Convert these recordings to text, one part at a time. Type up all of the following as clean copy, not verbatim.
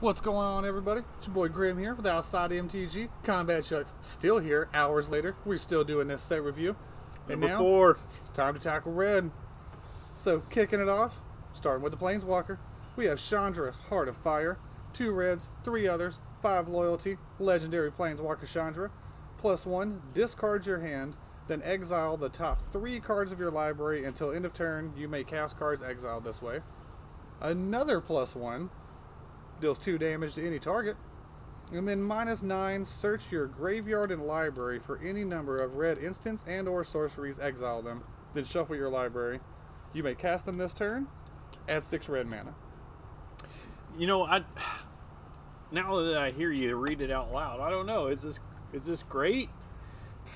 What's going on, everybody? It's your boy Grim here with Outside MTG. Combat Chuck's still here hours later. We're still doing this set review. And Number now, 4. it's time to tackle red. So, kicking it off, starting with the Planeswalker, we have Chandra, Heart of Fire, 2 reds, 3 others, 5 loyalty, legendary Planeswalker Chandra, +1, discard your hand, then exile the top 3 cards of your library until end of turn. You may cast cards exiled this way. Another +1, deals 2 damage to any target. And then -9, search your graveyard and library for any number of red instants and or sorceries, exile them, then shuffle your library. You may cast them this turn, add 6 red mana. You know, now that I hear you read it out loud, I don't know. Is this great?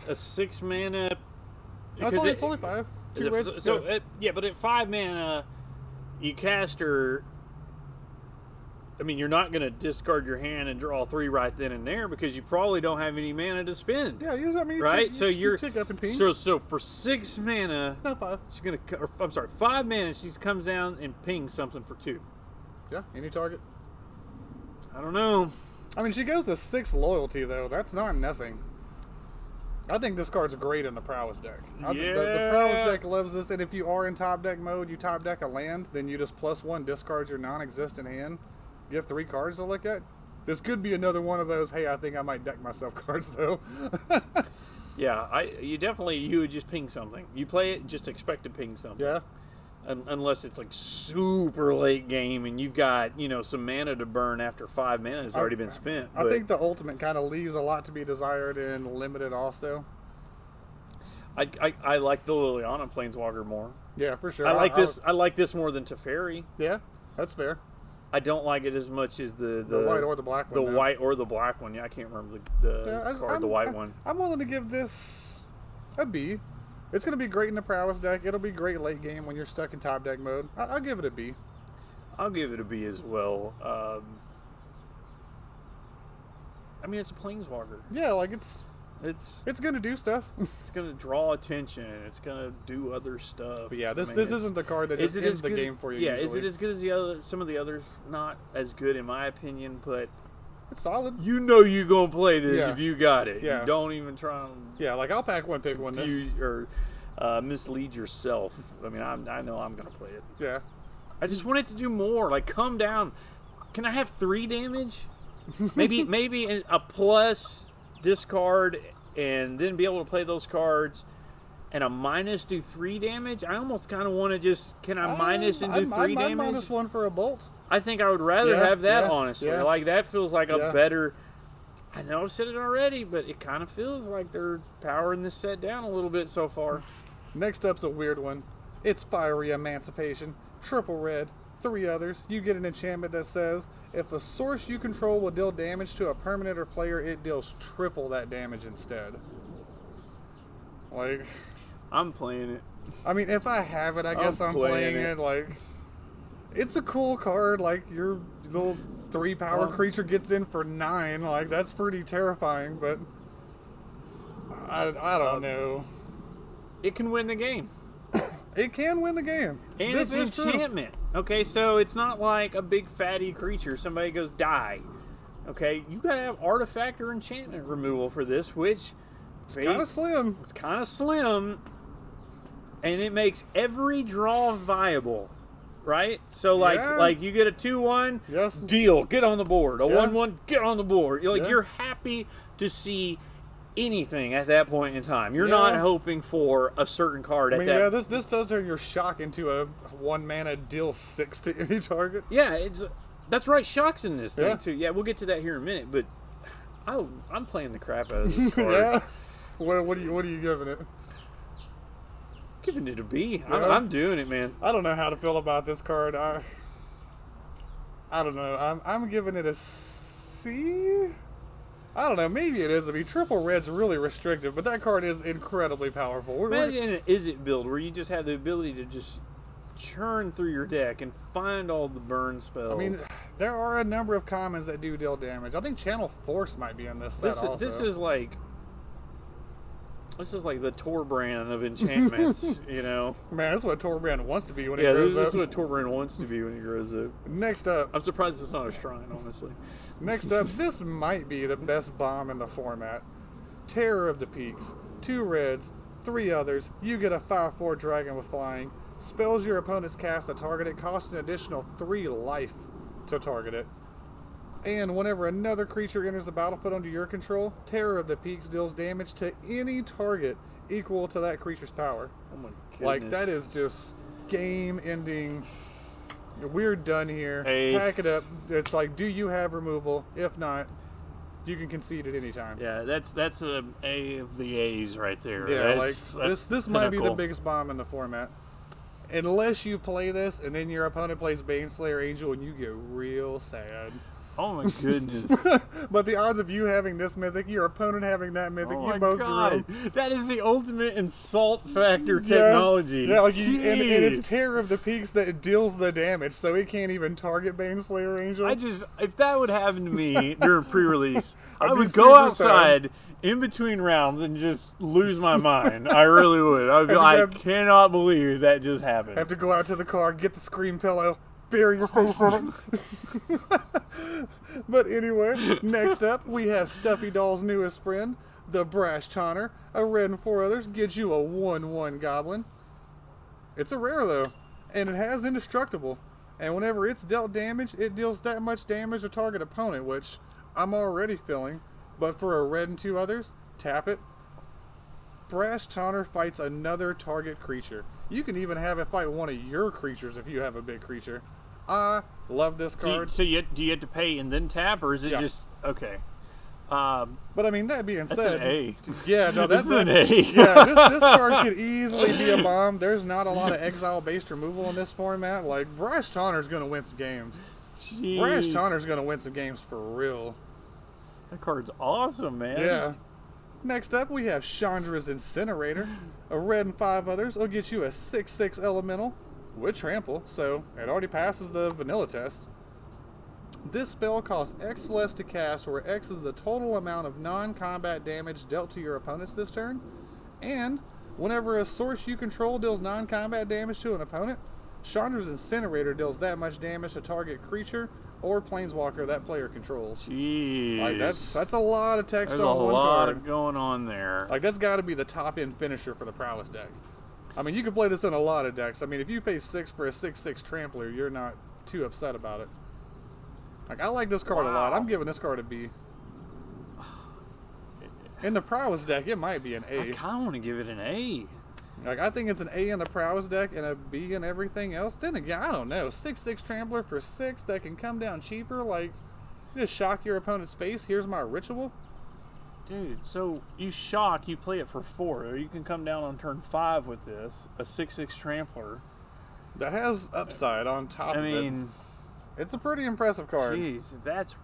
A 6 mana. It's only 5. 2 reds. But at 5 mana, you cast her. I mean, you're not going to discard your hand and draw 3 right then and there because you probably don't have any mana to spend. Yeah, you right? You tick up and ping. So for 6 mana, No, 5. she's going to. I'm sorry, 5 mana. She comes down and pings something for 2. Yeah, any target. I don't know. I mean, she goes to 6 loyalty though. That's not nothing. I think this card's great in the Prowess deck. The Prowess deck loves this, and if you are in top deck mode, you top deck a land, then you just +1 discard your non-existent hand. You have 3 cards to look at. This could be another one of those, hey, I think I might deck myself cards, though. Yeah, you would just ping something. You play it, just expect to ping something. Yeah. Unless it's like super late game and you've got, some mana to burn after 5 mana has already been spent. I think the ultimate kind of leaves a lot to be desired in limited also. I like the Liliana Planeswalker more. Yeah, for sure. I like this more than Teferi. Yeah, that's fair. I don't like it as much as the white or the black one. The white or the black one. Yeah, I can't remember the white one. I'm willing to give this a B. It's going to be great in the Prowess deck. It'll be great late game when you're stuck in top deck mode. I'll give it a B. I'll give it a B as well. I mean, it's a Planeswalker. Yeah, like it's going to do stuff. It's going to draw attention. It's going to do other stuff. But yeah, this isn't the card that just ends the game for you. Yeah, usually. Is it as good as some of the others? Not as good in my opinion, but it's solid. You know you're going to play this if you got it. Yeah. You don't even try and... Yeah, like I'll pack one, pick one. Or mislead yourself. I mean, I know I'm going to play it. Yeah. I just want it to do more. Like, come down. Can I have 3 damage? Maybe a plus discard and then be able to play those cards and a minus do 3 damage. I almost kind of want to just... Can I minus and do 3 damage? I'd -1 for a bolt. I think I would rather have that, honestly. Yeah. Like, that feels like a better... I know I've said it already, but it kind of feels like they're powering this set down a little bit so far. Next up's a weird one. It's Fiery Emancipation. Triple red. 3 others. You get an enchantment that says, if a source you control will deal damage to a permanent or player, it deals triple that damage instead. Like... I'm playing it. I mean, if I have it, I guess I'm playing it. Like, it's a cool card. Like, your little 3 power creature gets in for 9. Like, that's pretty terrifying, but I don't know. It can win the game. It can win the game. And it's enchantment. Okay, so it's not like a big fatty creature. Somebody goes, die. Okay, you gotta have artifact or enchantment removal for this, which... It's kind of slim. It's kind of slim. And it makes every draw viable. Right? So, like you get a 2-1, yes. Deal, get on the board. A 1-1, get on the board. You're happy to see anything at that point in time. You're not hoping for a certain card at that. Yeah, this does turn your shock into a 1 mana deal 6 to any target. Yeah, that's right. Shock's in this thing too. Yeah, we'll get to that here in a minute. But I'm playing the crap out of this card. Yeah. What are you giving it? Giving it a B. I'm doing it, man. I don't know how to feel about this card. I don't know. I'm giving it a C. I don't know. Maybe it is a B. Triple red's really restrictive, but that card is incredibly powerful. Imagine an Is It build where you just have the ability to just churn through your deck and find all the burn spells. I mean, there are a number of commons that do deal damage. I think Channel Force might be in this set also. This is like... This is like the Torbrand of enchantments, you know. Man, that's what Torbrand wants to be when Yeah, he grows this up. is what Torbrand wants to be when he grows up. Next up, I'm surprised it's not a shrine, honestly. this might be the best bomb in the format. Terror of the Peaks. 2 reds, 3 others. You get a 5/4 dragon with flying. Spells your opponent's cast to target it cost an additional 3 life to target it. And whenever another creature enters the battlefield under your control, Terror of the Peaks deals damage to any target equal to that creature's power. Oh my goodness. Like, that is just game-ending. We're done here. A. Pack it up. It's like, do you have removal? If not, you can concede at any time. Yeah, that's a A of the A's right there. Yeah, That's this might be the pinnacle. biggest bomb in the format. Unless you play this and then your opponent plays Baneslayer Angel and you get real sad. Oh my goodness. But the odds of you having this mythic, your opponent having that mythic, Oh you my both God. drew. That is the ultimate insult factor technology. Yeah, like and it's Jeez. Terror of the Peaks that deals the damage, so it can't even target Baneslayer Angel. If that would happen to me during pre-release, I I'd be would go super outside in between rounds and just lose my mind. I really would. I would be Have to like, I have- cannot believe that just happened. Have to go out to the car, get the scream pillow, bury your face in it. But anyway, next up we have Stuffy Doll's newest friend, the Brash Tonner. A red and 4 others gives you a 1/1 goblin. It's a rare though, and it has indestructible. And whenever it's dealt damage, it deals that much damage to target opponent, which I'm already feeling. But for a red and 2 others, tap it. Brash Tonner fights another target creature. You can even have it fight one of your creatures if you have a big creature. I love this card. Do you have to pay and then tap, or is it Yeah. just okay? But I mean, that being That's said, an A. yeah, no, This that's is an A. Yeah, this card could easily be a bomb. There's not a lot of exile-based removal in this format. Like, Brash Tonner's going to win some games. Jeez. Brash Tonner's going to win some games for real. That card's awesome, man. Yeah. Next up, we have Chandra's Incinerator. A red and 5 others will get you a 6/6 elemental with trample, so it already passes the vanilla test. This spell costs X less to cast, where X is the total amount of non-combat damage dealt to your opponents this turn. And whenever a source you control deals non-combat damage to an opponent, Chandra's Incinerator deals that much damage to target creature or planeswalker that player controls. Jeez. Like, that's a lot of text There's a on one lot card. going on there. Like, that's got to be the top-end finisher for the Prowess deck. I mean, you can play this in a lot of decks. I mean, if you pay 6 for a 6/6 Trampler, you're not too upset about it. Like, I like this card a lot. Wow. I'm giving this card a B. In the Prowess deck, it might be an I A. kind of want to give it an A. Like, I think it's an A in the Prowess deck and a B in everything else. Then again, I don't know. 6/6 Trampler for 6 that can come down cheaper. Like, you just shock your opponent's face. Here's my ritual. Dude, so you shock, you play it for 4. Or you can come down on turn 5 with this, a 6/6 Trampler. That has upside on top I of mean, it. It's a pretty impressive card. jeez, that's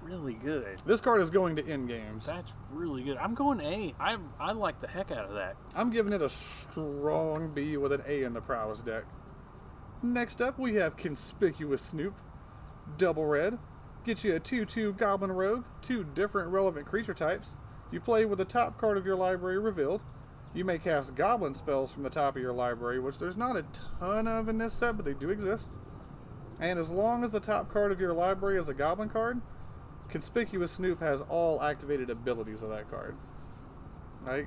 really good. This card is going to end games. That's really good. I'm going A. I like the heck out of that. I'm giving it a strong B with an A in the Prowess deck. Next up, we have Conspicuous Snoop. Double red. Get you a 2/2 Goblin Rogue, 2 different relevant creature types. You play with the top card of your library revealed. You may cast Goblin spells from the top of your library, which there's not a ton of in this set, but they do exist. And as long as the top card of your library is a Goblin card, Conspicuous Snoop has all activated abilities of that card. Like,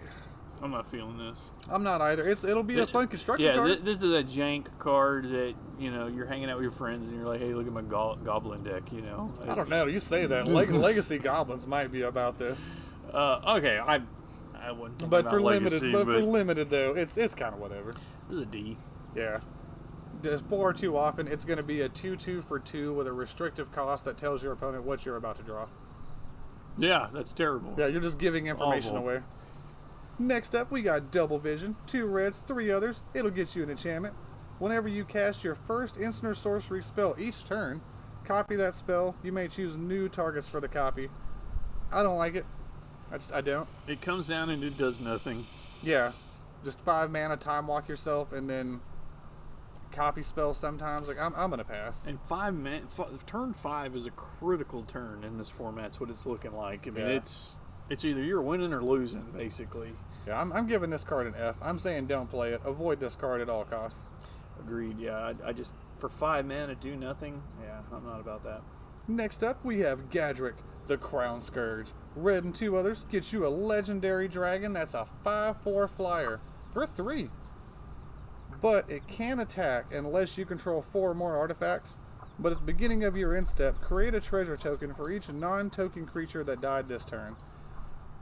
I'm not feeling this. I'm not either. It'll be a fun constructed Yeah, card. this is a jank card that, you know, you're hanging out with your friends and you're like, hey, look at my goblin deck, you know. I don't know. You say that. Legacy Goblins might be about this, Okay, I wouldn't think but about for Legacy, limited, but for limited though, it's kind of whatever. this is a D. Yeah. Just far too often, it's going to be a 2/2 for 2 with a restrictive cost that tells your opponent what you're about to draw. Yeah, that's terrible. Yeah, you're just giving information Awful. away. Next up, we got Double Vision. 2 reds, 3 others. It'll get you an enchantment. Whenever you cast your first instant or sorcery spell each turn, copy that spell. You may choose new targets for the copy. I don't like it. I don't. It comes down and it does nothing. Yeah. Just 5 mana, time walk yourself, and then copy spells sometimes. Like, I'm going to pass. And turn 5 is a critical turn in this format. That's what it's looking like. I mean, Yeah. it's either you're winning or losing, basically. Yeah, I'm giving this card an F. I'm saying don't play it. Avoid this card at all costs. Agreed. Yeah, I just for 5 mana do nothing. Yeah, I'm not about that. Next up, we have Gadrick, the Crown Scourge. Red and 2 others gets you a legendary dragon that's a 5/4 flyer for 3. But it can attack unless you control 4 or more artifacts. But at the beginning of your end step, create a treasure token for each non-token creature that died this turn.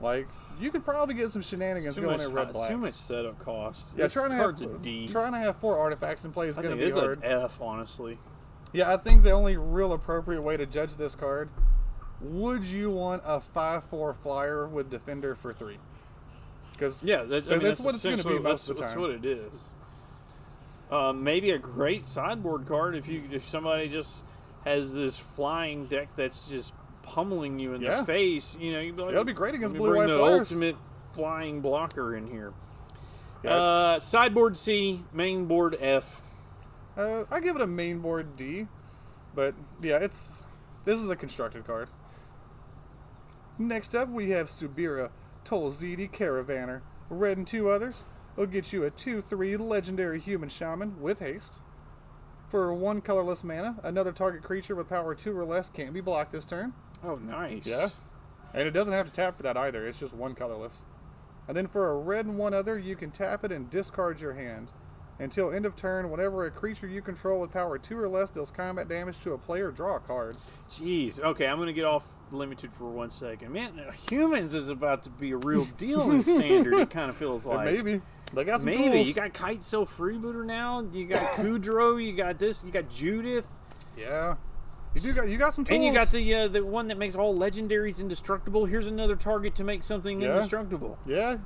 Like, you could probably get some shenanigans going at red-black. Too much setup cost. Yeah, This card's a D. trying to have 4 artifacts in play is I going think to it be is hard. an F, honestly. Yeah, I think the only real appropriate way to judge this card, would you want a 5/4 flyer with Defender for 3? Because Yeah, that's what it's going to be most of the That's time. what it is. Maybe a great sideboard card if somebody just has this flying deck that's just pummeling you in Yeah. the face. You know, you'd be like, That'd be great against let me blue-white bring the flyers. ultimate flying blocker in here. Yeah, Sideboard C, main board F. I give it a main board D, but yeah, this is a constructed card. Next up, we have Subira, Tolzidi Caravaner. Red and 2 others will get you a 2/3 legendary human shaman with haste. For 1 colorless mana, another target creature with power 2 or less can't be blocked this turn. Oh, nice. Yeah. And it doesn't have to tap for that either, it's just 1 colorless. And then for a red and 1 other, you can tap it and discard your hand. Until end of turn, whenever a creature you control with power 2 or less deals combat damage to a player, draw a card. Jeez. Okay, I'm going to get off limited for 1 second. Man, humans is about to be a real deal in standard, it kind of feels like. Maybe. They got some Maybe. tools. You got Kite Self Freebooter now. You got Kudrow. You got this. You got Judith. Yeah. You got some tools. And you got the one that makes all legendaries indestructible. Here's another target to make something Yeah. indestructible. Yeah.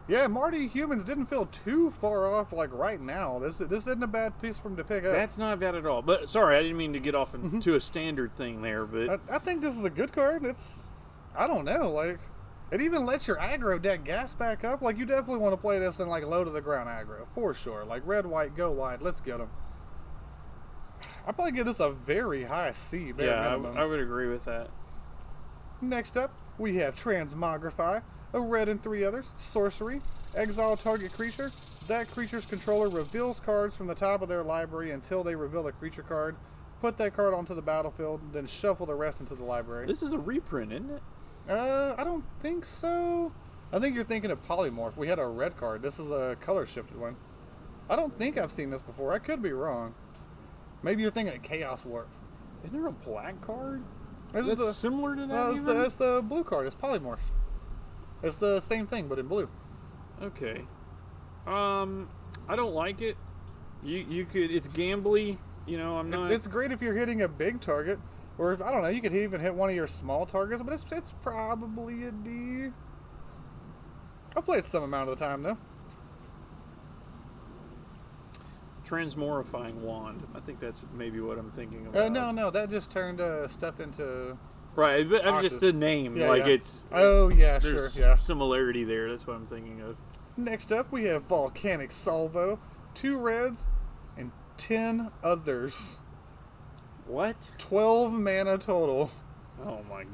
Yeah, Marty Humans didn't feel too far off like right now. This isn't a bad piece for him to pick up. That's not bad at all. But sorry, I didn't mean to get off into a standard thing there. But I think this is a good card. I don't know, like, it even lets your aggro deck gas back up. Like, you definitely want to play this in, like, low to the ground aggro, for sure. Like, red, white, go wide, let's get them. I'd probably give this a very high C, bare yeah, minimum. I would agree with that. Next up, we have Transmogrify, a red and 3 others, sorcery, exile target creature. That creature's controller reveals cards from the top of their library until they reveal a creature card. Put that card onto the battlefield, then shuffle the rest into the library. This is a reprint, isn't it? I don't think so. I think you're thinking of Polymorph. We had a red card. This is a color shifted one. I don't think I've seen this before. I could be wrong. Maybe you're thinking of Chaos Warp. Isn't there a black card This is that's similar to that? it's the blue card. It's Polymorph. It's the same thing, but in blue. Okay. I don't like it. You could. It's gambly. You know, I'm not. It's great if you're hitting a big target, or if, I don't know, you could even hit one of your small targets, but it's probably a D. I'll play it some amount of the time, though. Transmorifying wand. I think that's maybe what I'm thinking about. No, that just turned stuff into... Right, but I'm just Oxus. the name. Yeah, like yeah. it's. Oh, yeah, sure, There's yeah. similarity there. That's what I'm thinking of. Next up, we have Volcanic Salvo, 2 reds, and 10 others. What? 12 mana total. Oh my.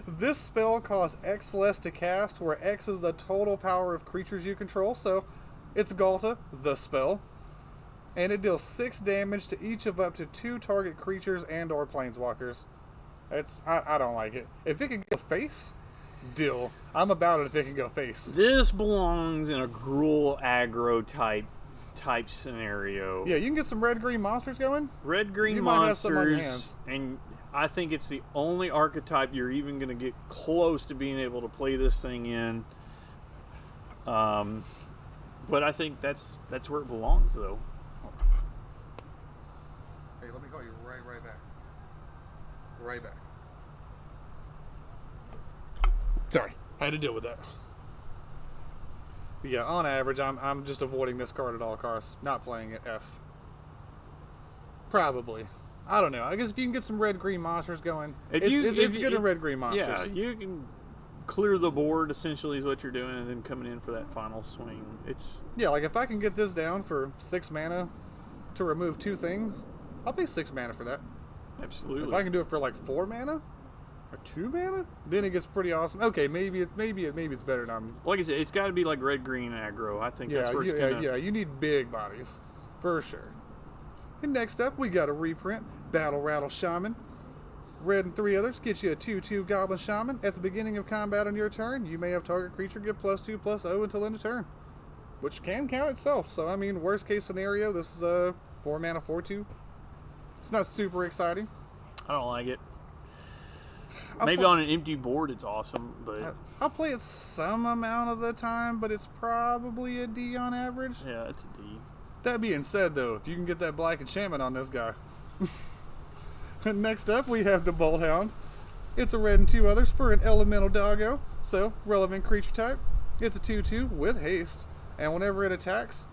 This spell costs X less to cast, where X is the total power of creatures you control, so it's Galta, the spell. And it deals 6 damage to each of up to 2 target creatures and or planeswalkers. I don't like it. If it can go face, deal. I'm about it if it can go face. This belongs in a Gruul aggro type scenario. Yeah, you can get some red-green monsters going. Red green You might have some on your monsters, hands. and I think it's the only archetype you're even going to get close to being able to play this thing in. But I think that's where it belongs, though. Hey, let me call you right back. Right back. Sorry, I had to deal with that. But yeah, on average, I'm just avoiding this card at all costs. Not playing it. F. Probably. I don't know. I guess if you can get some red-green monsters going, it's good in red-green monsters. Yeah, you can clear the board, essentially, is what you're doing, and then coming in for that final swing. Yeah, like if I can get this down for 6 mana to remove 2 things, I'll pay 6 mana for that. If Absolutely. I can do it for like 4 mana, A 2 mana? Then it gets pretty awesome. Okay, maybe it's better than I'm. Like I said, it's got to be like red green aggro. I think Yeah, that's where it's gonna. yeah. You need big bodies, for sure. And next up, we got a reprint, Battle Rattle Shaman. Red and 3 others get you a 2/2 Goblin Shaman. At the beginning of combat on your turn, you may have target creature get +2/+0 until end of turn, which can count itself. So I mean, worst case scenario, this is a 4 mana 4/2. It's not super exciting. I don't like it. I'll Maybe pl- on an empty board, it's awesome, but I'll play it some amount of the time, but it's probably a D on average. yeah, it's a D. That being said, though, if you can get that black enchantment on this guy. Next up, we have the Bolt Hound. It's a red and 2 others for an elemental doggo, so relevant creature type. It's a 2/2 with haste, and whenever it attacks,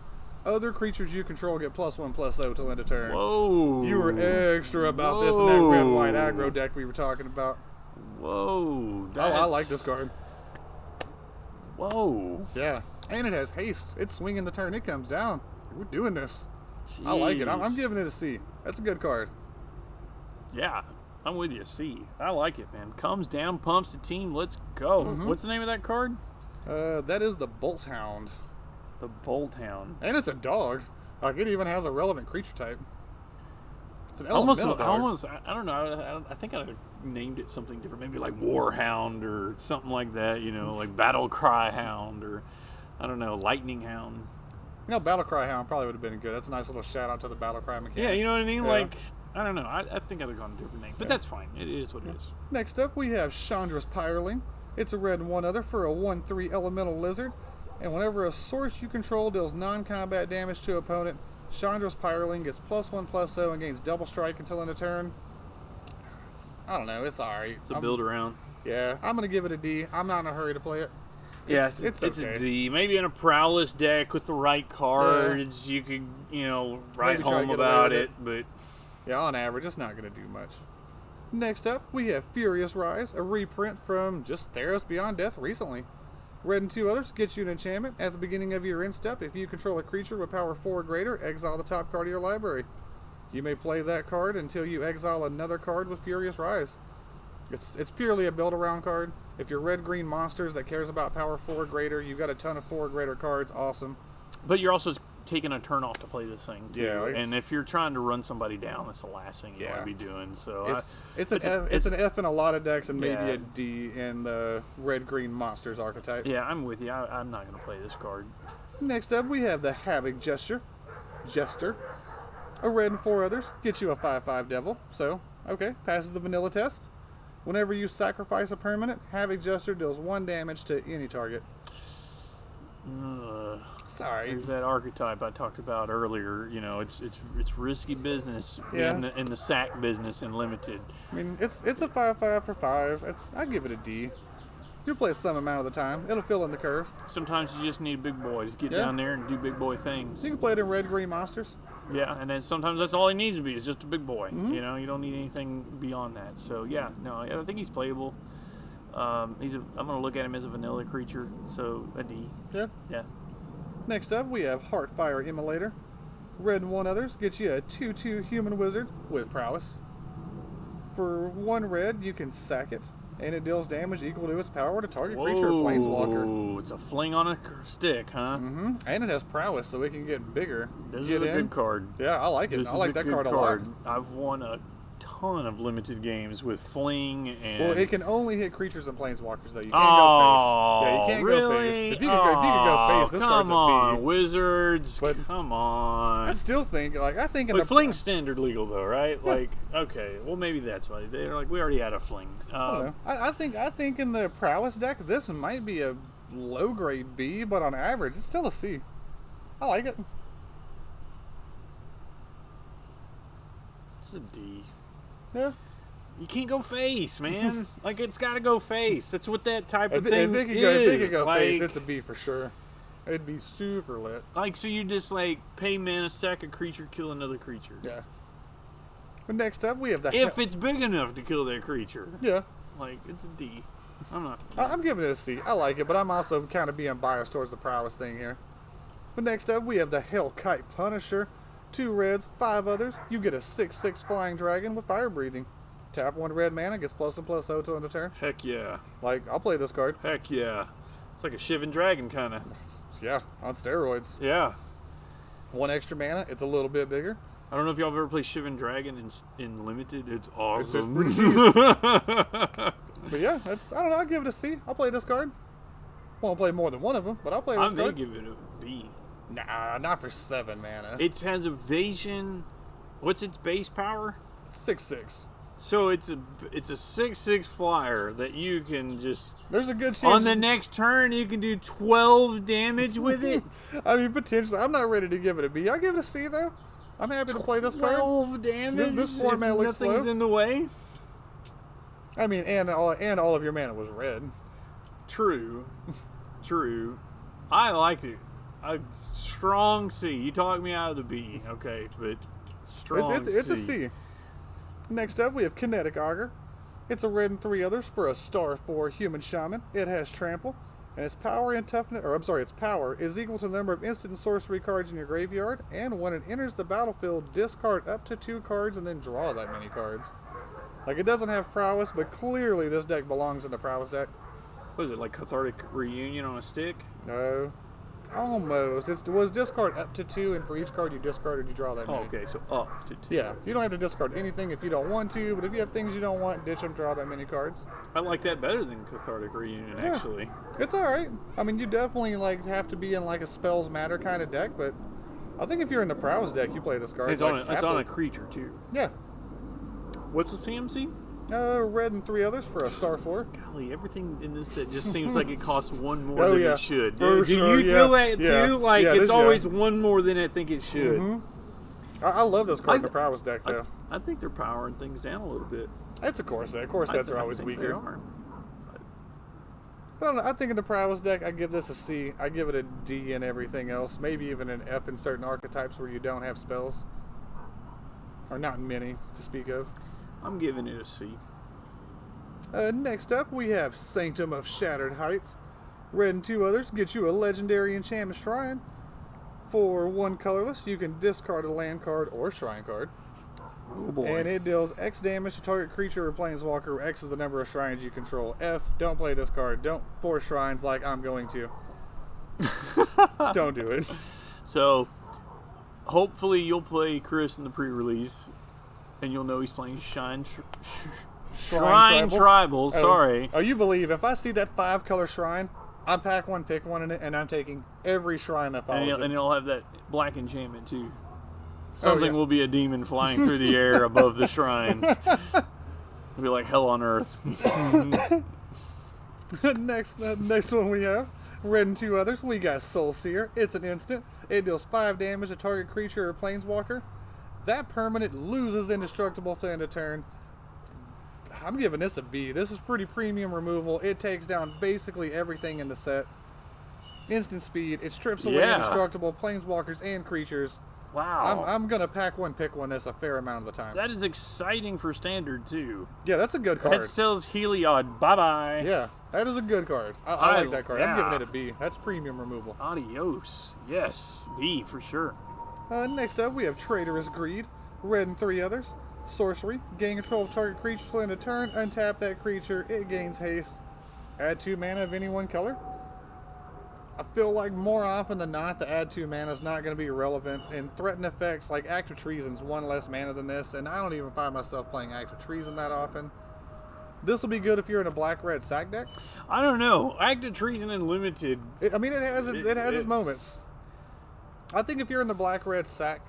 other creatures you control get +1/+0 till end of turn. Whoa! You were extra about this in that red-white aggro deck we were talking about. Whoa! I like this card. Whoa! Yeah, and it has haste. It's swinging the turn it comes down. We're doing this. I like it. I'm Jeez. giving it a C. That's a good card. Yeah, I'm with you. C. I like it, man. Comes down, pumps the team. Let's go. What's the name of that card? That is the Bolt Hound. The Bolt Hound. And it's a dog. Like, it even has a relevant creature type. It's an Almost, elemental dog. almost. I don't know. I think I named it something different. Maybe like Warhound or something like that. You know, like Battle Cry Hound or I don't know, Lightning Hound. You know, Battlecry Hound probably would have been good. That's a nice little shout out to the Battlecry mechanic. Yeah, you know what I mean. Yeah. Like I don't know. I think I'd have gone a different name, but that's fine. It is what it is. Next up, we have Chandra's Pyreling. It's a red and 1 other for a 1/3 elemental lizard. And whenever a source you control deals non-combat damage to opponent, Chandra's Pyreling gets +1/+0 and gains double strike until end of turn. I don't know. It's alright. It's a build around. Yeah, I'm going to give it a D. I'm not in a hurry to play it. Yeah, It's it's okay. a D. Maybe in a prowess deck with the right cards, you could, write Maybe try to home get away about with it. But Yeah, on average, it's not going to do much. Next up, we have Furious Rise, a reprint from just Theros Beyond Death recently. Red and 2 others get you an enchantment. At the beginning of your end step, if you control a creature with power 4 or greater, exile the top card of your library. You may play that card until you exile another card with Furious Rise. It's purely a build-around card. If you're red-green monsters that cares about power 4 or greater, you've got a ton of 4 or greater cards, awesome. you're also taking a turn off to play this thing too. Yeah, it's- and if you're trying to run somebody down, that's the last thing you Yeah. want to be doing. So It's an F in a lot of decks and maybe Yeah. a D in the red-green monsters archetype. yeah, I'm with you. I'm not going to play this card. Next up, we have the Havoc Jester. A red and 4 others get you a 5/5 devil. So, okay, passes the vanilla test. Whenever you sacrifice a permanent, Havoc Jester deals 1 damage to any target. Sorry. There's that archetype I talked about earlier. It's risky business Yeah. in the sack business in limited. I mean, it's a 5/5 for 5. I give it a D. You'll play it some amount of the time. It'll fill in the curve. Sometimes you just need big boys. Get Yeah. down there and do big boy things. You can play it in red-green monsters. Yeah, and then sometimes that's all he needs to be is just a big boy. Mm-hmm. You don't need anything beyond that. So yeah, no, I think he's playable. I'm gonna look at him as a vanilla creature, so a D. Yeah. Yeah. Next up, we have Heartfire Immolator. Red and 1 others get you a 2/2 human wizard with prowess. For 1 red, you can sack it, and it deals damage equal to its power to target creature or planeswalker. Whoa, it's a fling on a stick, huh? And it has prowess, so it can get bigger. This Get is a in. good card. Yeah, I like it. This I is like a that good card a lot. I've won a ton of limited games with fling and. Well, it can only hit creatures and planeswalkers, though. You can't go face. Yeah, you can't really? go face. If you could go face, this card's come on, a B. Wizards. But- Come on. I still think, I think in But the fling's standard legal though, right? Like, okay, well maybe that's why they're like we already had a fling. I don't know. I think in the prowess deck, this might be a low grade B, but on average, it's still a C. I like it. It's a D. Yeah. You can't go face, man. Like it's got to go face. That's what that type of If thing it could is. go, if it could go like, face, it's a B for sure. It'd be super lit. like so you just like pay mana, sack a creature, kill another creature. Yeah. But next up, we have the If it's big enough to kill that creature, yeah. like it's a D. I'm not. I'm giving it a C. I like it, but I'm also kind of being biased towards the prowess thing here. But next up, we have the Hellkite Punisher. 2 reds, 5 others. You get a 6/6 flying dragon with fire breathing. Tap 1 red mana, gets +1/+0 till end of turn. Heck yeah. Like, I'll play this card. Heck yeah. It's like a Shivan Dragon kind of. Yeah, on steroids. Yeah. 1 extra mana, it's a little bit bigger. I don't know if y'all have ever played Shivan Dragon in Limited. It's awesome. pretty decent. But yeah, I don't know, I'll give it a C. I'll play this card. Won't play more than one of them, but I'll play I this may card. give it a B. Nah, not for 7 mana. It has evasion. What's its base power? 6/6. So it's a 6/6 flyer that you can just There's a good chance. on the next turn you can do 12 damage with it. I mean, potentially. I'm not ready to give it a B. I'll give it a C, though. I'm happy to play this card. 12 damage. This format if looks nothing's slow. in the way. I mean, and all of your mana was red. True. I liked it. A strong C. You talked me out of the B, okay, but strong It's a C. Next up, we have Kinetic Augur. It's a red and 3 others for a star 4 human shaman. It has trample, and its power and toughness, its power is equal to the number of instant and sorcery cards in your graveyard. And when it enters the battlefield, discard up to 2 cards and then draw that many cards. Like, it doesn't have prowess, but clearly this deck belongs in the prowess deck. What is it, like Cathartic Reunion on a stick? No, almost. It was discard up to 2, and for each card you discarded, you draw that Oh, many. okay, so up to 2. Yeah, you don't have to discard anything if you don't want to, but if you have things you don't want, ditch them, draw that many cards. I like that better than Cathartic Reunion, Yeah. actually. It's alright. I mean, you definitely like have to be in like a Spells Matter kind of deck, but I think if you're in the Prowess deck, you play this card. It's, like, on, it's happily. on a creature, too. Yeah. What's the CMC? Red and 3 others for a star 4. Golly, everything in this set just seems like it costs one more Oh, than yeah. it should. For Do sure, you feel yeah. that, Yeah. too? Like, Yeah, it's this- always yeah. one more than I think it should. I love this card in the I- Prowess deck, though. I think they're powering things down a little bit. It's a core set. Core sets are always I think weaker. They are. I don't know. I think in the Prowess deck, I give this a C. I give it a D in everything else. Maybe even an F in certain archetypes where you don't have spells. Or not many to speak of. I'm giving it a C. Next up, we have Sanctum of Shattered Heights. Red and 2 others get you a legendary enchantment shrine. For 1 colorless, you can discard a land card or shrine card. Oh boy. And it deals X damage to target creature or planeswalker, where X is the number of shrines you control. F, don't play this card. Don't force shrines like I'm going to. Don't do it. So, hopefully you'll play Chris in the pre-release, and you'll know he's playing Shrine Tribal. Sorry. Oh, you believe if I see that 5-color shrine, I pack one, pick one in it, and I'm taking every shrine that follows And it. it'll have that black enchantment too. Something yeah. will be a demon flying through the air above the shrines. It'll be like hell on earth. next one we have red and 2 others. We got Soul Seer. It's an instant. It deals 5 damage to target creature or planeswalker. That permanent loses indestructible to end of turn. I'm giving this a B. This is pretty premium removal. It takes down basically everything in the set. Instant speed. It strips away Yeah. indestructible planeswalkers and creatures. Wow. I'm gonna pack one, pick one. This a fair amount of the time. That is exciting for standard too. Yeah, that's a good card. That sells Heliod. Bye bye. Yeah, that is a good card. I like that card. I'm giving yeah. it a B. That's premium removal. Adios. Yes. B for sure. Next up, we have Traitorous Greed. Red and 3 others. Sorcery. Gain control of target creature till end of turn. Untap that creature. It gains haste. Add 2 mana of any one color. I feel like more often than not, the add 2 mana is not going to be relevant. And threatened effects like Act of Treason's 1 less mana than this, and I don't even find myself playing Act of Treason that often. This will be good if you're in a black-red sack deck. I don't know. Active Treason and Limited. It has its moments. I think if you're in the black-red sack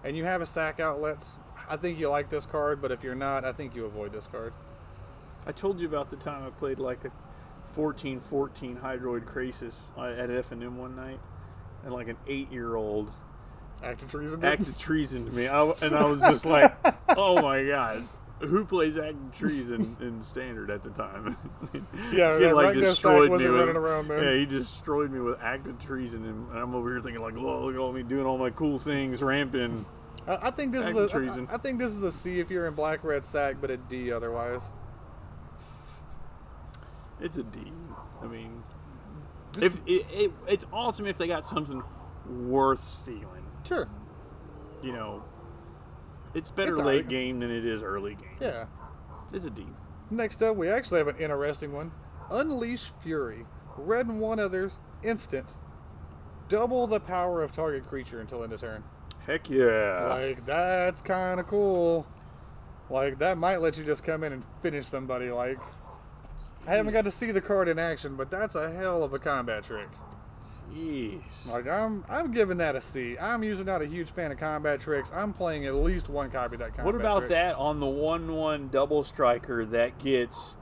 and you have a sack outlets, I think you like this card, but if you're not, I think you avoid this card. I told you about the time I played like a 14-14 Hydroid Krasis at F&M one night, and like an 8-year-old Act of Treason. acted treason to me, and I was just like, "Oh my god, who plays active treason in standard at the time?" Yeah, He, that like, Ragnar destroyed sack wasn't me with- running around then. Yeah, he destroyed me with active treason, and I'm over here thinking like, "Oh, look at all me doing all my cool things, ramping." I think this Act is of Treason. I think this is a C if you're in black-red sack, but a D otherwise. It's a D. I mean, This- it's awesome if they got something worth stealing. Sure. You know, it's better It's late alright. game than it is early game. Yeah. It's a D. Next up, we actually have an interesting one. Unleash Fury. Red and one others, instant. Double the power of target creature until end of turn. Heck yeah. Like, that's kind of cool. Like, that might let you just come in and finish somebody. Like, I haven't got to see the card in action, but that's a hell of a combat trick. Jeez. Like, I'm giving that a C. I'm usually not a huge fan of combat tricks. I'm playing at least one copy of that combat What about trick. that on the 1/1 double striker that gets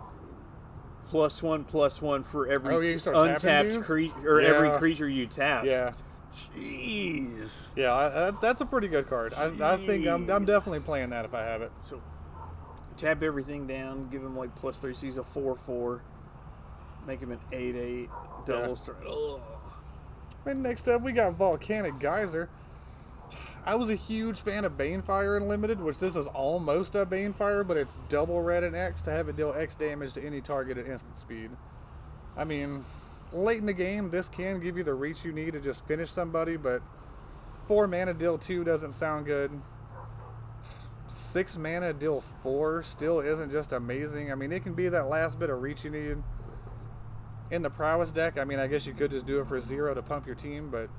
+1/+1 for every Oh, yeah, you start tapping untapped dudes? creature or Yeah. every creature you tap? Yeah. Jeez. Yeah, that's a pretty good card. I think I'm definitely playing that if I have it. So tap everything down, give him like +3, so he's a 4/4, make him an 8/8 double Yeah. strike. Ugh. And next up, we got Volcanic Geyser. I was a huge fan of Banefire Unlimited, which this is almost a Banefire, but it's double red and X to have it deal X damage to any target at instant speed. I mean, late in the game, this can give you the reach you need to just finish somebody, but 4 mana deal 2 doesn't sound good. 6 mana deal 4 still isn't just amazing. I mean, it can be that last bit of reach you need. In the prowess deck, I mean, I guess you could just do it for 0 to pump your team, but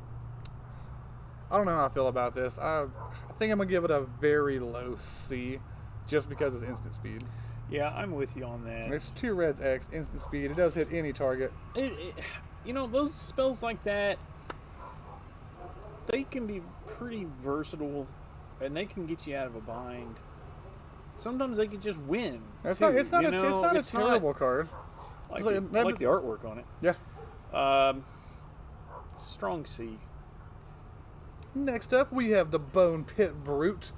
I don't know how I feel about this. I think I'm going to give it a very low C just because it's instant speed. Yeah, I'm with you on that. It's 2 reds X, instant speed. It does hit any target. You know, those spells like that, they can be pretty versatile, and they can get you out of a bind. Sometimes they can just win. It's too, not you know? a It's not- terrible card. I like, It's I like the artwork on it. Yeah. Strong C. Next up, we have the Bone Pit Brute.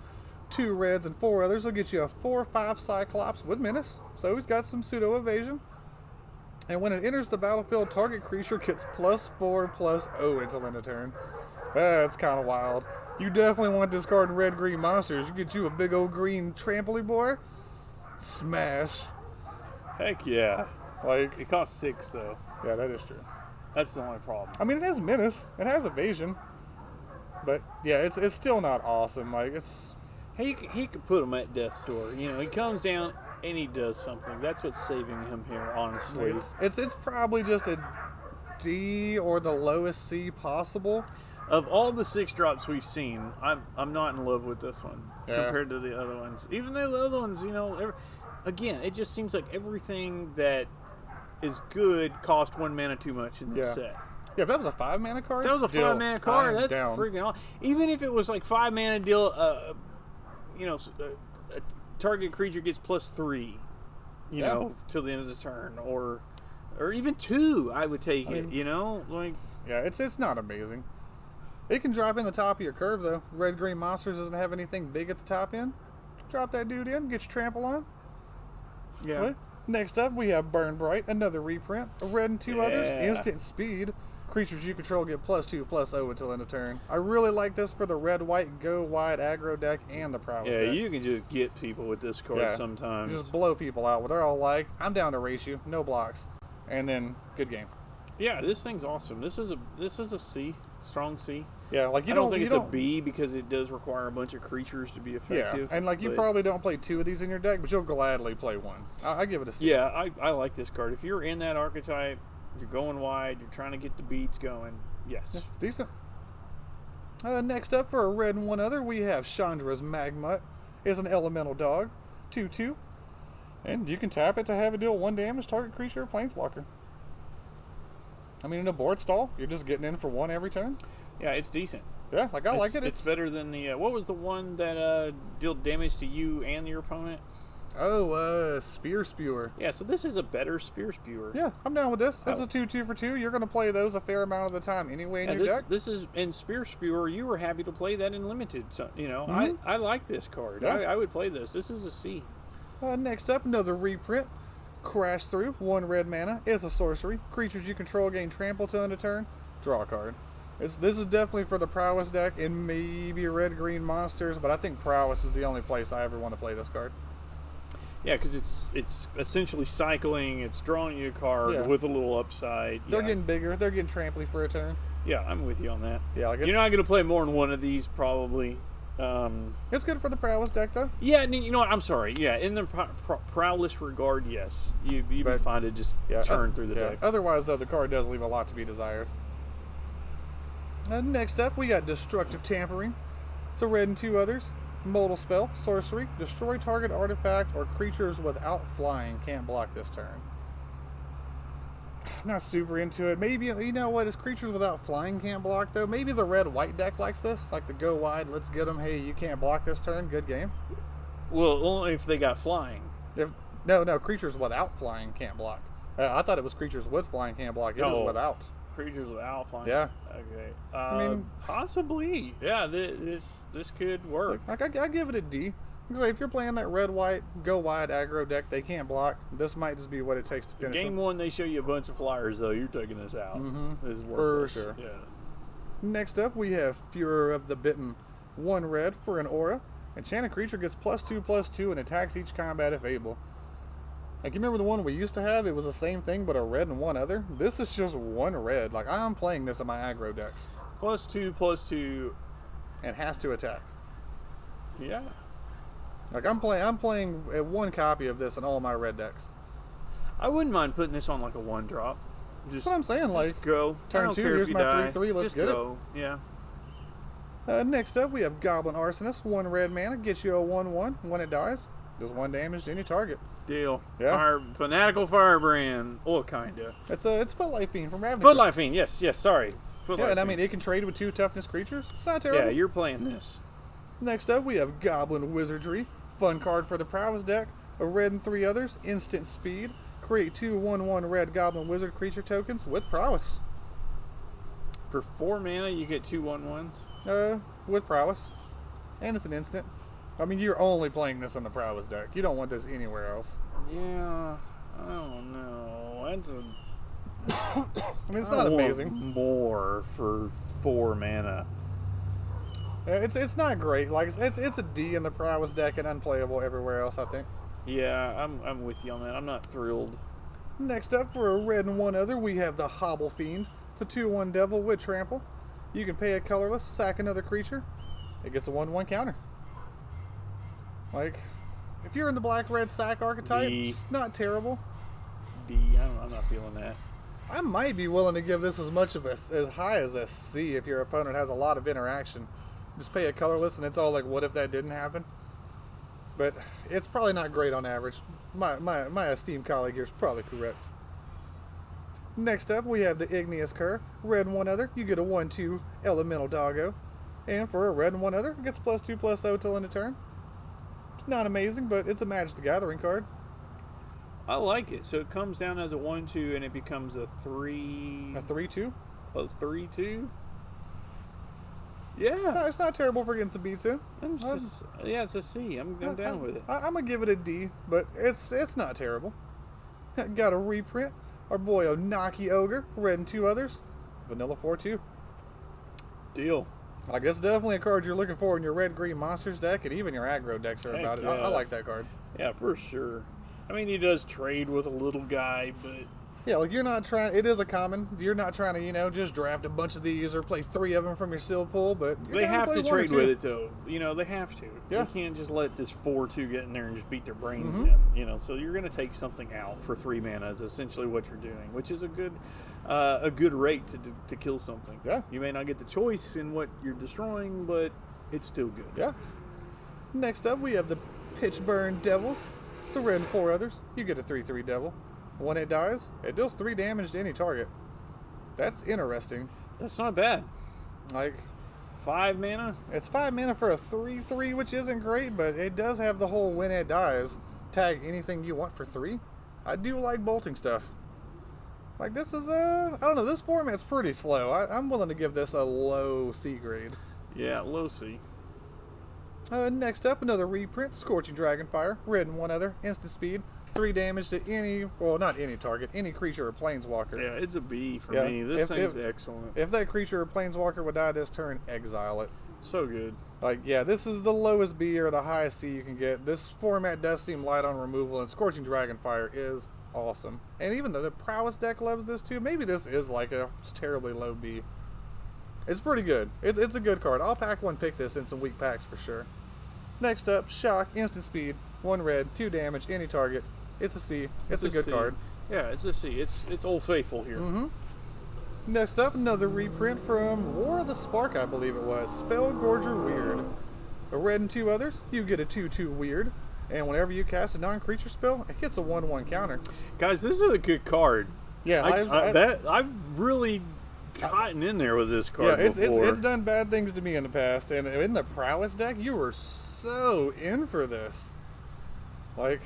2 reds and 4 others will get you a 4/5 Cyclops with Menace. So he's got some pseudo evasion. And when it enters the battlefield, target creature gets +4/+0 until end of turn. That's kind of wild. You definitely want this card in red green monsters. You get you a big old green trampoline boy. Smash. Heck yeah. Like, It costs 6 though. yeah, that is true. That's the only problem. I mean, it has Menace. It has evasion. But yeah, it's still not awesome. Like, it's He could put him at death's door. You know, he comes down and he does something. That's what's saving him here, honestly. it's probably just a D or the lowest C possible. Of all the 6-drops we've seen, I'm not in love with this one Yeah. compared to the other ones. Even though the other ones, you know, again, it just seems like everything that is good cost 1 mana too much in this Yeah. set. Yeah, if that was a 5 mana card, If that was a deal. 5 mana card, I'm that's down. freaking awesome. Even if it was like 5 mana deal, you know, a target creature gets +3, you Yeah. know, till the end of the turn, or even 2, I would take it. mean- You know, like Yeah, it's not amazing. It can drop in the top of your curve though. Red green monsters doesn't have anything big at the top end. Drop that dude in, get your trample on. yeah. Well, next up we have Burn Bright, another reprint. A red and 2 others, Yeah. instant speed. Creatures you control get +2/+0 until end of turn. I really like this for the red-white go wide aggro deck and the prowess Yeah, deck. you can just get people with this card Yeah. sometimes. You just blow people out. Where they're all like, "I'm down to race you, no blocks," and then good game. Yeah, this thing's awesome. This is a C, strong C. Yeah, like you I don't don't think you it's don't, a B because it does require a bunch of creatures to be Yeah, effective. and like you but- probably don't play 2 of these in your deck, but you'll gladly play 1. I give it a C. Yeah, I like this card. If you're in that archetype, you're going wide, you're trying to get the beats going. Yes. It's decent. Next up, for a red and 1 other, we have Chandra's Magmut. It's an elemental dog, 2/2, and you can tap it to have it deal 1 damage target creature or planeswalker. I mean, in a board stall, you're just getting in for 1 every turn. Yeah, it's decent. Yeah, like I like it. It's better than the what was the one that dealt damage to you and your opponent? Spear Spewer. Yeah, so this is a better Spear Spewer. Yeah, I'm down with this. It's Oh. a 2/2 for 2. You're going to play those a fair amount of the time anyway in Yeah, your this, deck. this is in Spear Spewer. You were happy to play that in limited. So, you know, I like this card. Yeah. I would play this. This is a C. Next up, another reprint. Crash Through, 1 red mana. It's a sorcery. Creatures you control gain trample till end of turn. Draw a card. This is definitely for the prowess deck and maybe red-green monsters, but I think prowess is the only place I ever want to play this card. Yeah, because it's essentially cycling. It's drawing you a card Yeah. with a little upside. They're Yeah. getting bigger. They're getting tramply for a turn. Yeah, I'm with you on that. Yeah, like You're not going to play more than one of these probably, It's good for the prowess deck, though. Yeah, you know what? I'm sorry. Yeah, in the prowess regard, yes, you'd be But- fine to just churn through the deck. Otherwise, though, the card does leave a lot to be desired. Next up, we got Destructive Tampering. It's a red and 2 others. Modal spell, sorcery, destroy target artifact or creatures without flying. Can't block this turn. I'm not super into it. Maybe, you know what, is creatures without flying can't block, though? Maybe the red-white deck likes this. Like the go wide, let's get them. Hey, you can't block this turn. Good game. Well, only if they got flying. No, creatures without flying can't block. I thought it was creatures with flying can't block. It is No. without. Creatures without flying. Yeah. Okay. I mean- possibly. Yeah. This could work. Like I give it a D. Because if you're playing that red-white, go wide aggro deck, they can't block. This might just be what it takes to finish Game them. 1, they show you a bunch of flyers, though. You're taking this out. This is For worthless. sure. Yeah. Next up, we have Furor of the Bitten. 1 red for an aura. Enchanted creature gets +2/+2 and attacks each combat if able. Like, you remember the one we used to have? It was the same thing, but a red and 1 other. This is just 1 red. Like, I'm playing this in my aggro decks. +2/+2. And has to attack. Yeah. Like, I'm playing 1 copy of this in all my red decks. I wouldn't mind putting this on like a 1-drop. Just That's what I'm saying. Like, just go. turn I don't 2, care if here's you my die. 3/3, let's Just get it. go. Yeah. Next up, we have Goblin Arsonist. 1 red mana, gets you a 1/1. When it dies, does 1 damage to any target. Deal. Yeah. Fanatical Firebrand. Or kinda. It's Footlight Fiend from Ravnica. Footlight Fiend. Yes. Sorry. Footlight Yeah, and I Fiend. mean, it can trade with 2 toughness creatures. It's not terrible. Yeah, you're playing this. Next up, we have Goblin Wizardry. Fun card for the prowess deck. A red and 3 others. Instant speed. Create 2 1/1 red Goblin Wizard creature tokens with prowess. For 4 mana, you get 2 1/1s. With prowess. And it's an instant. I mean, you're only playing this in the prowess deck. You don't want this anywhere else. Yeah. I don't know. That's a. I mean, it's I not want amazing. More for 4 mana. It's not great. Like it's a D in the prowess deck and unplayable everywhere else, I think. Yeah, I'm with you on that. I'm not thrilled. Next up, for a red and 1 other, we have the Hobble Fiend. It's a 2/1 devil with trample. You can pay a colorless, sack another creature. It gets a 1/1 counter. Like, if you're in the black-red sack archetype, D. it's not terrible. I'm not feeling that. I might be willing to give this as high as a C if your opponent has a lot of interaction. Just pay a colorless, and it's all like, what if that didn't happen? But it's probably not great on average. My esteemed colleague here is probably correct. Next up, we have the Igneous Cur. Red and 1 other, you get a 1/2 elemental doggo. And for a red and 1 other, it gets +2/+0 till end of turn. It's not amazing, but it's a Magic the Gathering card. I like it. So it comes down as a 1/2 and it becomes a 3. A 3/2. A 3/2. Yeah. It's not terrible for getting some beats in. Yeah, it's a C. I'm down with it. I'm gonna give it a D, but it's not terrible. Got a reprint. Our boy Onaki Ogre, red and 2 others, vanilla 4/2. Deal. Like, that's definitely a card you're looking for in your red-green monsters deck, and even your aggro decks are Heck about it. yeah. I like that card. Yeah, for sure. I mean, he does trade with a little guy, but Yeah, like, you're not trying. It is a common. You're not trying to, just draft a bunch of these or play 3 of them from your sealed pool, but you're they down have play to 1 or trade 2. with it, though. They have to. Yeah. You can't just let this 4/2 get in there and just beat their brains Mm-hmm. in. So you're going to take something out for 3 mana is essentially what you're doing, which is a good rate to kill something. Yeah. You may not get the choice in what you're destroying, but it's still good. Yeah. Next up, we have the Pitchburn Devils. It's a red and 4 others. You get a 3/3 devil. When it dies, it deals 3 damage to any target. That's interesting. That's not bad. Like, 5 mana? it's 5 mana for a 3/3, which isn't great, but it does have the whole when it dies, tag anything you want for 3. I do like bolting stuff. Like, this is I don't know, this format's pretty slow. I'm willing to give this a low C grade. Yeah, low C. Next up, another reprint, Scorching Dragonfire, red and 1 other, instant speed, 3 damage to not any target, any creature or planeswalker. Yeah, it's a B for Yeah, me. This if- thing's if- excellent. If that creature or planeswalker would die this turn, exile it. So good. Like, yeah, this is the lowest B or the highest C you can get. This format does seem light on removal, and Scorching Dragonfire is awesome. And even though the Prowess deck loves this too, maybe this is like a terribly low B. It's pretty good. It's a good card. I'll pack one pick this in some weak packs for sure. Next up, Shock, instant speed, 1 red, 2 damage, any target. It's a C. It's a good C. card. Yeah, it's a C. It's Old Faithful here. Next up, another reprint from War of the Spark, I believe it was. Spellgorger Weird. A red and 2 others, you get a 2/2 Weird. And whenever you cast a non-creature spell, it hits a 1/1 counter. Guys, this is a good card. Yeah, I've really gotten in there with this card before. it's done bad things to me in the past, and in the prowess deck, you were so in for this. Like,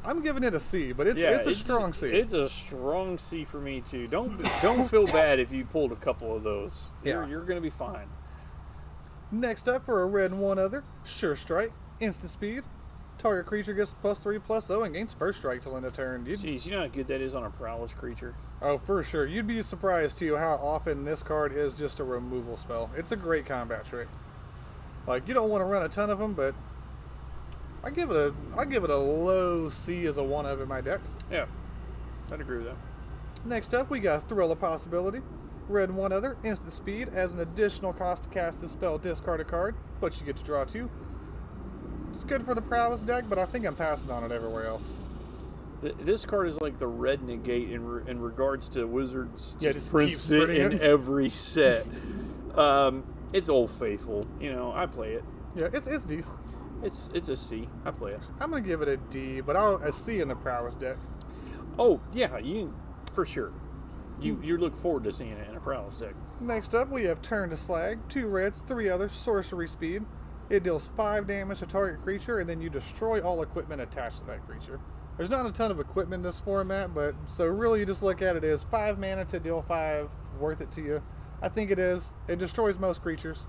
I'm giving it a C, but it's a strong C. It's a strong C for me too. Don't feel bad if you pulled a couple of those. Yeah. You're gonna be fine. Next up, for a red and 1 other, Sure Strike, instant speed. Target creature gets +3/+0 and gains first strike till end of turn. Jeez, you know how good that is on a prowess creature. Oh, for sure. You'd be surprised too how often this card is just a removal spell. It's a great combat trick. Like, you don't want to run a ton of them, but I give it a low C as a 1 of in my deck. Yeah, I'd agree with that. Next up, we got Thrill of Possibility. Red and 1 other, instant speed. As an additional cost to cast this spell, discard a card, but you get to draw 2. It's good for the prowess deck, but I think I'm passing on it everywhere else. This card is like the red negate in regards to Wizards. Yeah, just prints keeps it printing in it. every set. It's Old Faithful. You know, I play it. Yeah, it's decent. It's a C. I play it. I'm gonna give it a D, but a C in the prowess deck. Oh yeah, you for sure. You look forward to seeing it in a prowess deck. Next up, we have Turn to Slag, 2 reds, 3 others, sorcery speed. It deals 5 damage to target creature, and then you destroy all equipment attached to that creature. There's not a ton of equipment in this format, but so really you just look at it as 5 mana to deal 5, worth it to you. I think it is. It destroys most creatures.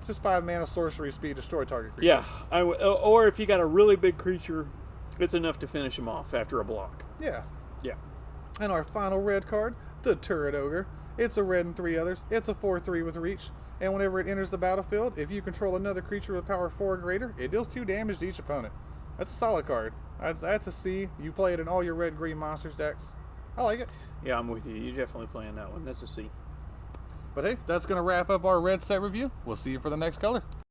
Just 5 mana, sorcery speed, destroy target creature. Yeah, or if you got a really big creature, it's enough to finish him off after a block. Yeah. Yeah. And our final red card, the Turret Ogre. It's a red and 3 others. It's a 4/3 with reach. And whenever it enters the battlefield, if you control another creature with power 4 or greater, it deals 2 damage to each opponent. That's a solid card. That's a C. You play it in all your red-green monsters decks. I like it. Yeah, I'm with you. You're definitely playing that one. That's a C. But hey, that's going to wrap up our red set review. We'll see you for the next color.